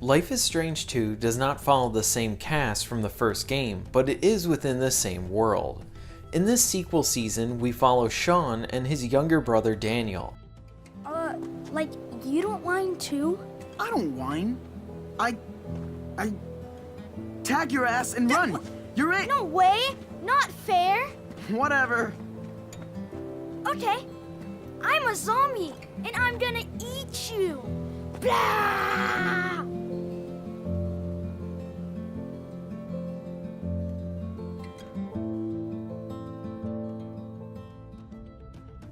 Life is Strange 2 does not follow the same cast from the first game, but it is within the same world. In this sequel season, we follow Sean and his younger brother Daniel. Like, you don't whine too? I don't whine. I tag your ass and run. You're it. No way! Not fair! Whatever. Okay, I'm a zombie, and I'm gonna eat you! Blah!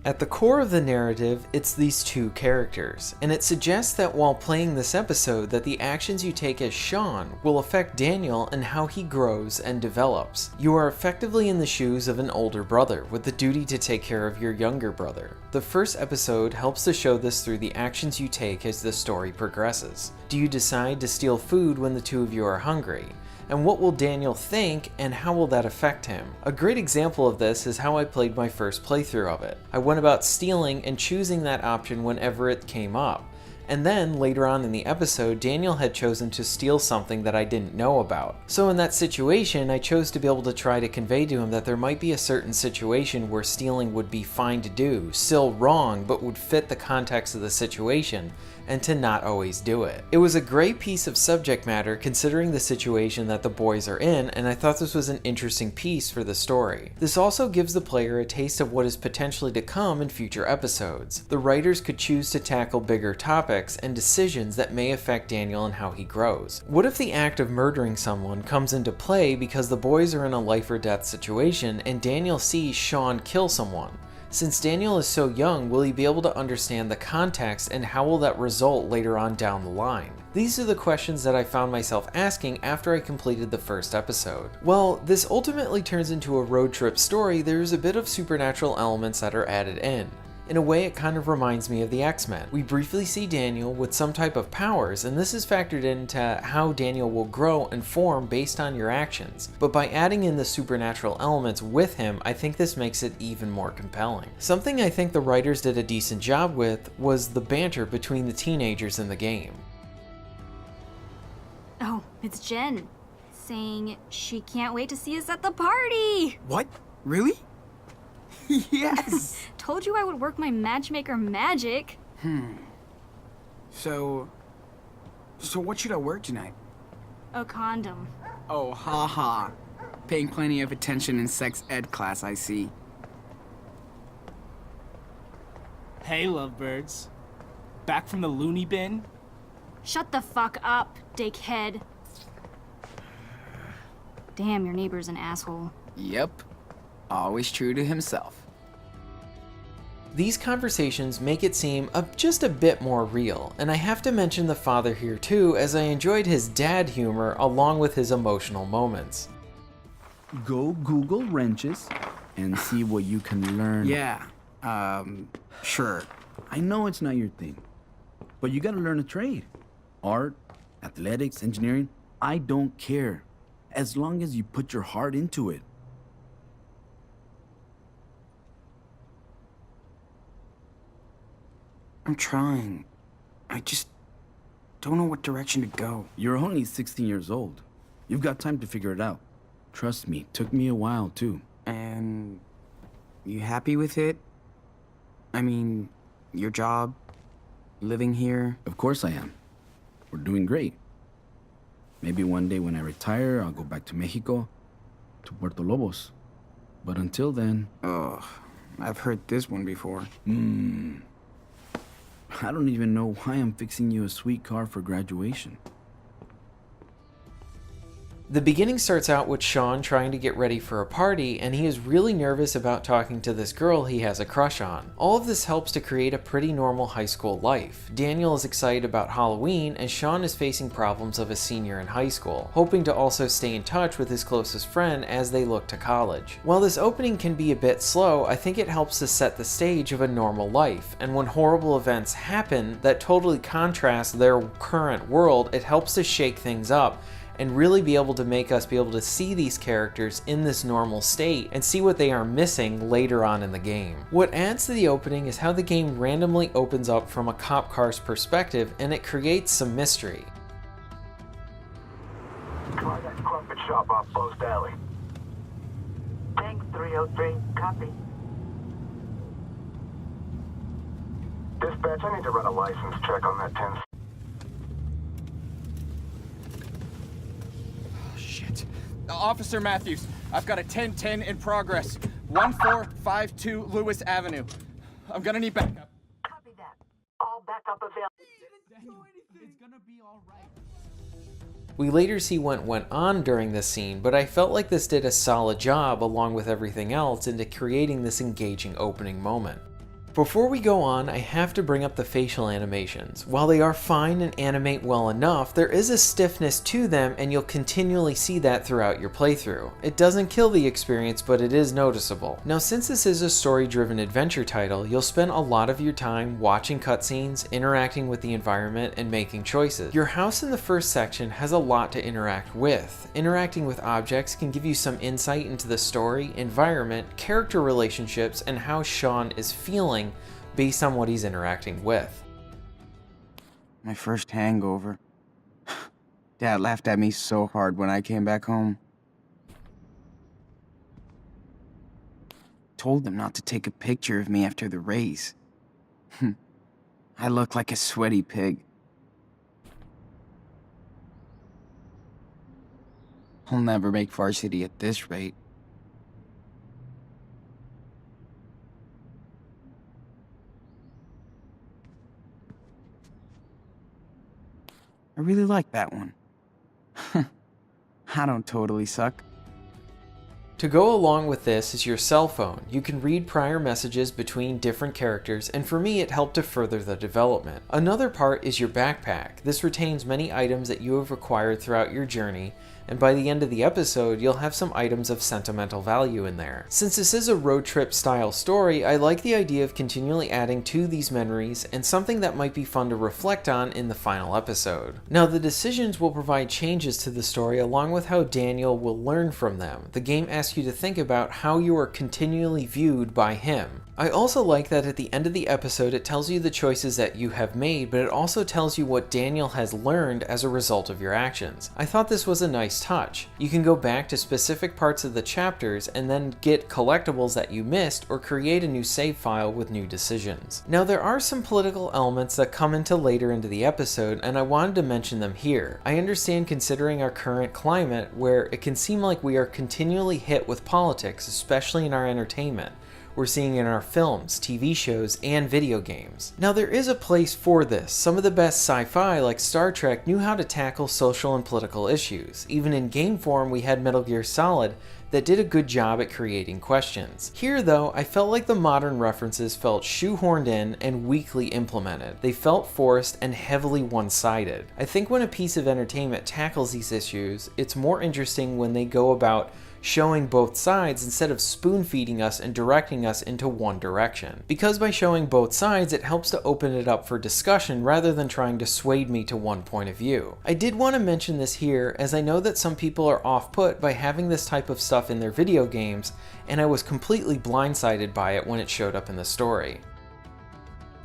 At the core of the narrative, it's these two characters, and it suggests that while playing this episode that the actions you take as Sean will affect Daniel and how he grows and develops. You are effectively in the shoes of an older brother with the duty to take care of your younger brother. The first episode helps to show this through the actions you take as the story progresses. Do you decide to steal food when the two of you are hungry? And what will Daniel think, and how will that affect him? A great example of this is how I played my first playthrough of it. I went about stealing and choosing that option whenever it came up. And then, later on in the episode, Daniel had chosen to steal something that I didn't know about. So in that situation, I chose to be able to try to convey to him that there might be a certain situation where stealing would be fine to do, still wrong, but would fit the context of the situation, and to not always do it. It was a great piece of subject matter considering the situation that the boys are in, and I thought this was an interesting piece for the story. This also gives the player a taste of what is potentially to come in future episodes. The writers could choose to tackle bigger topics and decisions that may affect Daniel and how he grows. What if the act of murdering someone comes into play because the boys are in a life or death situation and Daniel sees Sean kill someone? Since Daniel is so young, will he be able to understand the context, and how will that result later on down the line? These are the questions that I found myself asking after I completed the first episode. While this ultimately turns into a road trip story, there's a bit of supernatural elements that are added in. In a way, it kind of reminds me of the X-Men. We briefly see Daniel with some type of powers, and this is factored into how Daniel will grow and form based on your actions. But by adding in the supernatural elements with him, I think this makes it even more compelling. Something I think the writers did a decent job with was the banter between the teenagers in the game. Oh, it's Jen, saying she can't wait to see us at the party! What? Really? Yes! Told you I would work my matchmaker magic. So what should I wear tonight? A condom. Oh, haha. Paying plenty of attention in sex ed class, I see. Hey, lovebirds. Back from the loony bin? Shut the fuck up, dickhead. Damn, your neighbor's an asshole. Yep. Always true to himself. These conversations make it seem just a bit more real, and I have to mention the father here too, as I enjoyed his dad humor along with his emotional moments. Go Google wrenches and see what you can learn. Yeah, sure. I know it's not your thing, but you gotta learn a trade. Art, athletics, engineering, I don't care. As long as you put your heart into it. I'm trying. I just don't know what direction to go. You're only 16 years old. You've got time to figure it out. Trust me, took me a while too. And you happy with it? I mean, your job, living here? Of course I am. We're doing great. Maybe one day when I retire, I'll go back to Mexico, to Puerto Lobos. But until then... Ugh, I've heard this one before. I don't even know why I'm fixing you a sweet car for graduation. The beginning starts out with Sean trying to get ready for a party, and he is really nervous about talking to this girl he has a crush on. All of this helps to create a pretty normal high school life. Daniel is excited about Halloween, and Sean is facing problems of a senior in high school, hoping to also stay in touch with his closest friend as they look to college. While this opening can be a bit slow, I think it helps to set the stage of a normal life, and when horrible events happen that totally contrast their current world, it helps to shake things up and really be able to make us be able to see these characters in this normal state and see what they are missing later on in the game. What adds to the opening is how the game randomly opens up from a cop car's perspective, and it creates some mystery. shop off Post Alley. Thanks, 303. Copy. Dispatch, I need to run a license check on that 10. Shit. Officer Matthews, I've got a 1010 in progress. 1452 Lewis Avenue. I'm gonna need backup. Copy that. All backup available. It's gonna be alright. We later see what went on during this scene, but I felt like this did a solid job along with everything else into creating this engaging opening moment. Before we go on, I have to bring up the facial animations. While they are fine and animate well enough, there is a stiffness to them and you'll continually see that throughout your playthrough. It doesn't kill the experience, but it is noticeable. Now, since this is a story-driven adventure title, you'll spend a lot of your time watching cutscenes, interacting with the environment, and making choices. Your house in the first section has a lot to interact with. Interacting with objects can give you some insight into the story, environment, character relationships, and how Sean is feeling based on what he's interacting with. My first hangover. Dad laughed at me so hard when I came back home. Told them not to take a picture of me after the race. I look like a sweaty pig. I'll never make varsity at this rate. I really like that one. I don't totally suck. To go along with this is your cell phone. You can read prior messages between different characters, and for me it helped to further the development. Another part is your backpack. This retains many items that you have acquired throughout your journey, and by the end of the episode, you'll have some items of sentimental value in there. Since this is a road trip style story, I like the idea of continually adding to these memories and something that might be fun to reflect on in the final episode. Now, the decisions will provide changes to the story along with how Daniel will learn from them. The game asks you to think about how you are continually viewed by him. I also like that at the end of the episode it tells you the choices that you have made, but it also tells you what Daniel has learned as a result of your actions. I thought this was a nice touch. You can go back to specific parts of the chapters and then get collectibles that you missed or create a new save file with new decisions. Now, there are some political elements that come into later into the episode, and I wanted to mention them here. I understand considering our current climate where it can seem like we are continually hit with politics, especially in our entertainment. We're seeing in our films, TV shows, and video games. Now, there is a place for this. Some of the best sci-fi, like Star Trek, knew how to tackle social and political issues. Even in game form, we had Metal Gear Solid that did a good job at creating questions. Here, though, I felt like the modern references felt shoehorned in and weakly implemented. They felt forced and heavily one-sided. I think when a piece of entertainment tackles these issues, it's more interesting when they go about showing both sides instead of spoon-feeding us and directing us into one direction. Because by showing both sides, it helps to open it up for discussion rather than trying to sway me to one point of view. I did want to mention this here, as I know that some people are off-put by having this type of stuff in their video games, and I was completely blindsided by it when it showed up in the story.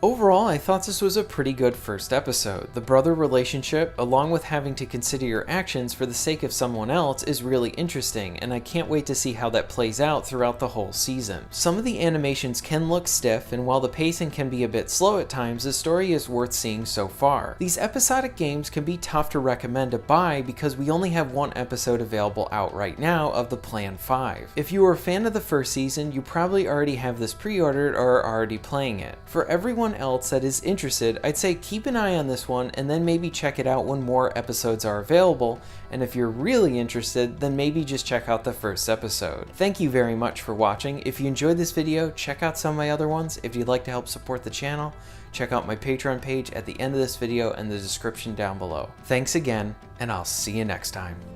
Overall, I thought this was a pretty good first episode. The brother relationship, along with having to consider your actions for the sake of someone else, is really interesting, and I can't wait to see how that plays out throughout the whole season. Some of the animations can look stiff, and while the pacing can be a bit slow at times, the story is worth seeing so far. These episodic games can be tough to recommend to buy because we only have one episode available out right now of the Plan 5. If you were a fan of the first season, you probably already have this pre-ordered or are already playing it. For everyone else that is interested, I'd say keep an eye on this one and then maybe check it out when more episodes are available, and if you're really interested, then maybe just check out the first episode. Thank you very much for watching. If you enjoyed this video, check out some of my other ones. If you'd like to help support the channel, check out my Patreon page at the end of this video and the description down below. Thanks again, and I'll see you next time.